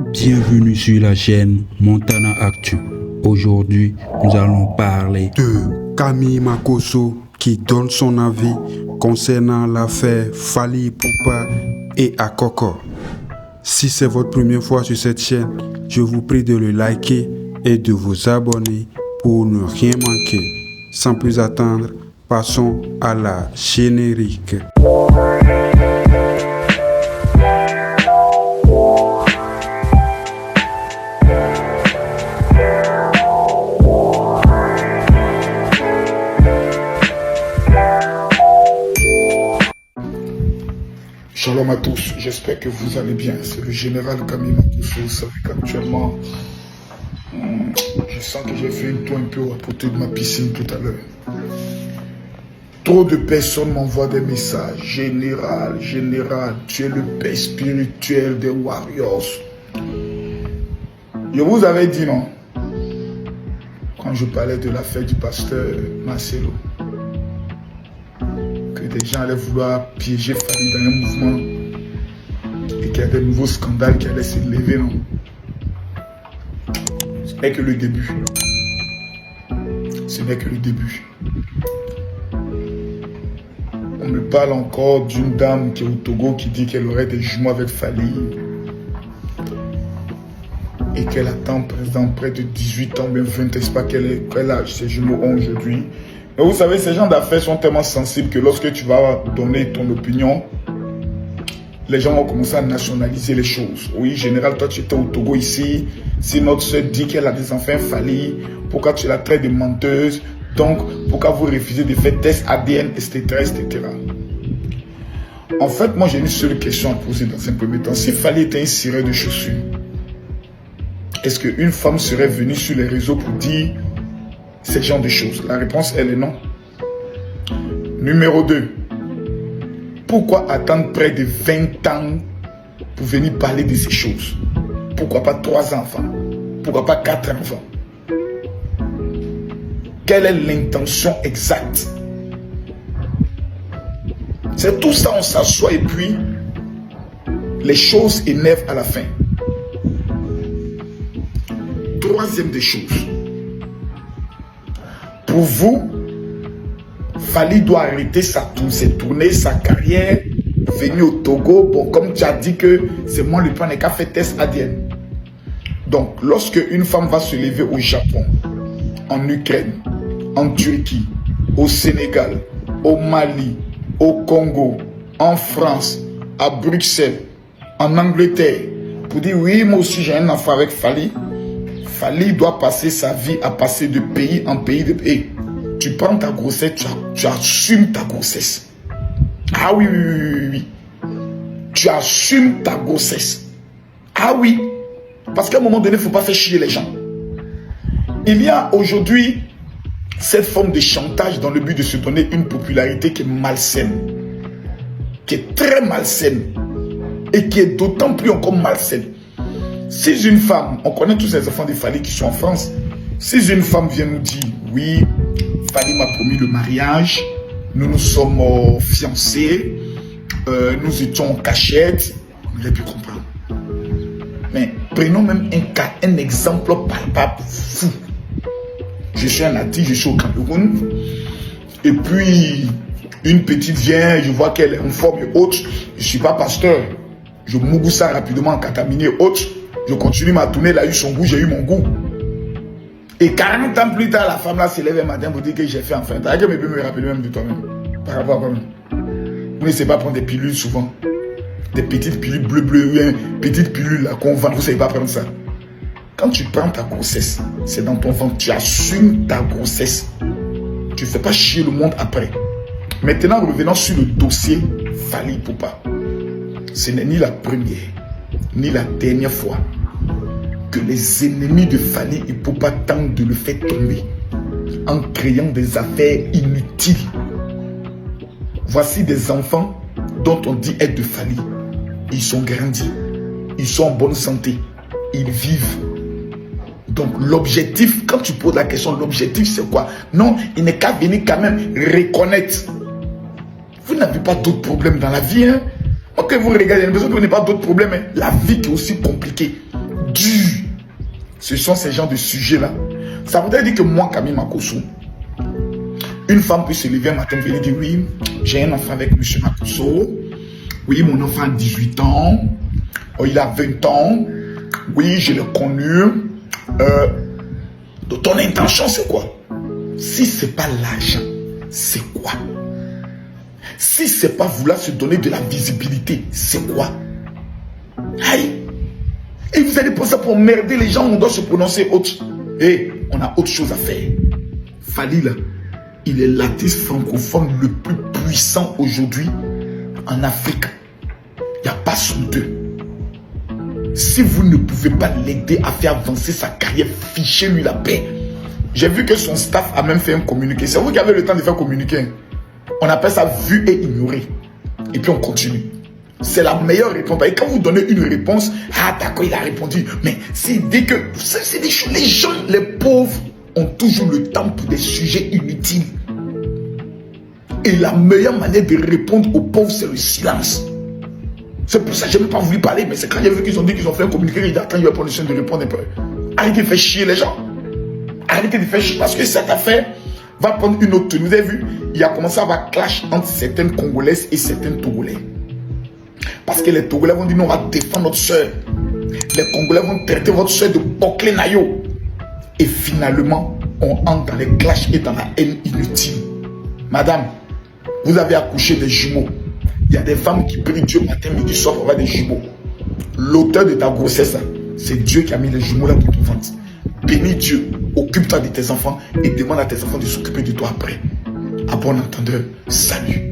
Bienvenue sur la chaîne Montana Actu. Aujourd'hui, nous allons parler de Camille Makosso qui donne son avis concernant l'affaire Fally Ipupa et Akoko. Si c'est votre première fois sur cette chaîne, je vous prie de le liker et de vous abonner pour ne rien manquer. Sans plus attendre, passons à la générique. Shalom à tous, j'espère que vous allez bien. C'est le général Camille Makosso. Vous savez qu'actuellement, je sens que j'ai fait un tour un peu à côté de ma piscine tout à l'heure. Trop de personnes m'envoient des messages. Général, tu es le père spirituel des Warriors. Je vous avais dit non, quand je parlais de l'affaire du pasteur Marcelo, que des gens allaient vouloir piéger Fally dans un mouvement et qu'il y a des nouveaux scandales qui allaient se lever, non. Ce n'est que le début. Ce n'est que le début. On me parle encore d'une dame qui est au Togo qui dit qu'elle aurait des jumeaux avec Fally et qu'elle attend près de 18 ans, bien 20 ans, pas quel âge ses jumeaux ont aujourd'hui. Mais vous savez, ces gens d'affaires sont tellement sensibles que lorsque tu vas donner ton opinion, les gens vont commencer à nationaliser les choses. Oui, général, toi tu étais au Togo ici, si notre soeur dit qu'elle a des enfants Fally, pourquoi tu la traites de menteuse? Donc, pourquoi vous refusez de faire test ADN, etc., etc. En fait, moi j'ai une seule question à poser dans un premier temps. Si Fally était un ciré de chaussures, est-ce qu'une femme serait venue sur les réseaux pour dire ce genre de choses? La réponse, elle est non. Numéro 2. Pourquoi attendre près de 20 ans pour venir parler de ces choses? Pourquoi pas 3 enfants? Pourquoi pas 4 enfants? Quelle est l'intention exacte? C'est tout ça, on s'assoit et puis les choses énervent à la fin. Troisième des choses. Pour vous, Fally doit arrêter ses tournées, sa carrière, venir au Togo. Bon, comme tu as dit que c'est moi le plan qu'à fait test ADN. Donc, lorsque une femme va se lever au Japon, en Ukraine, en Turquie, au Sénégal, au Mali, au Congo, en France, à Bruxelles, en Angleterre, pour dire oui, moi aussi j'ai un enfant avec Fally, Fally doit passer sa vie à passer de pays en pays de pays. Tu prends ta grossesse, tu assumes ta grossesse. Ah oui. Tu assumes ta grossesse. Ah oui. Parce qu'à un moment donné, il ne faut pas faire chier les gens. Il y a aujourd'hui cette forme de chantage dans le but de se donner une popularité qui est malsaine. Qui est très malsaine. Et qui est d'autant plus encore malsaine. Si une femme, on connaît tous ces enfants de Fally qui sont en France, si une femme vient nous dire, oui, Fally m'a promis le mariage, nous nous sommes fiancés, nous étions en cachette, on aurait pu comprendre. Mais prenons même un exemple palpable, fou. Je suis un natif, je suis au Cameroun, et puis une petite vient, je vois qu'elle est en forme et haute, je ne suis pas pasteur, je mougou ça rapidement en cataminé haute, je continue ma tournée, elle a eu son goût, j'ai eu mon goût. Et 40 ans plus tard, la femme là se lève un matin pour dire que j'ai fait enfin. T'as qu'à me rappeler même de toi-même. Par rapport à toi-même. Vous ne savez pas prendre des pilules souvent. Des petites pilules bleu, petites pilules là qu'on vend, vous ne savez pas prendre ça. Quand tu prends ta grossesse, c'est dans ton ventre, tu assumes ta grossesse. Tu ne fais pas chier le monde après. Maintenant, revenons sur le dossier Fally Ipupa. Ce n'est ni la première, ni la dernière fois que les ennemis de Fally Ipupa tentent de le faire tomber en créant des affaires inutiles. Voici des enfants dont on dit être de Fally. Ils sont grandis, ils sont en bonne santé, ils vivent. Donc l'objectif, quand tu poses la question, l'objectif c'est quoi? Non, il n'est qu'à venir quand même reconnaître. Vous n'avez pas d'autres problèmes dans la vie, hein? Ok, vous regardez, vous n'avez pas d'autres problèmes, hein? La vie qui est aussi compliquée. dur. Ce sont ces genres de sujets-là. Ça voudrait dire que moi, Camille Makosso, une femme peut se lever un matin et venir dire oui, j'ai un enfant avec M. Makosso. Oui, mon enfant a 18 ans. Oh, il a 20 ans. Oui, je l'ai connu. Donc ton intention, c'est quoi? Si ce n'est pas l'argent, c'est quoi? Si ce n'est pas vouloir se donner de la visibilité, c'est quoi? Aïe! Et vous allez penser pour merder les gens, on doit se prononcer autre. Et on a autre chose à faire. Fally, là, il est l'artiste francophone le plus puissant aujourd'hui en Afrique. Il n'y a pas son deux. Si vous ne pouvez pas l'aider à faire avancer sa carrière, fichez-lui la paix. J'ai vu que son staff a même fait un communiqué. C'est vous qui avez le temps de faire communiquer. On appelle ça vu et ignoré. Et puis on continue. C'est la meilleure réponse. Et quand vous donnez une réponse, ah d'accord, il a répondu. Mais c'est dès que c'est des choses, les gens, les pauvres, ont toujours le temps pour des sujets inutiles. Et la meilleure manière de répondre aux pauvres, c'est le silence. C'est pour ça que je n'ai même pas voulu parler. Mais c'est quand j'ai vu qu'ils ont dit qu'ils ont fait un communiqué, il attend, il va prendre le soin de répondre un peu. Arrêtez de faire chier les gens. Arrêtez de faire chier. Parce que cette affaire va prendre une autre tenue. Vous avez vu, il a commencé à avoir clash entre certaines Congolaises et certains Togolais. Parce que les Togolais vont dire non, on va défendre notre soeur. Les Congolais vont traiter votre soeur de bouclé naïo. Et finalement, on entre dans les clashs et dans la haine inutile. Madame, vous avez accouché des jumeaux. Il y a des femmes qui prient Dieu matin, midi, soir pour avoir des jumeaux. L'auteur de ta grossesse, c'est Dieu qui a mis les jumeaux là pour ton ventre. Bénis Dieu, occupe-toi de tes enfants et demande à tes enfants de s'occuper de toi après. À bon entendeur, salut.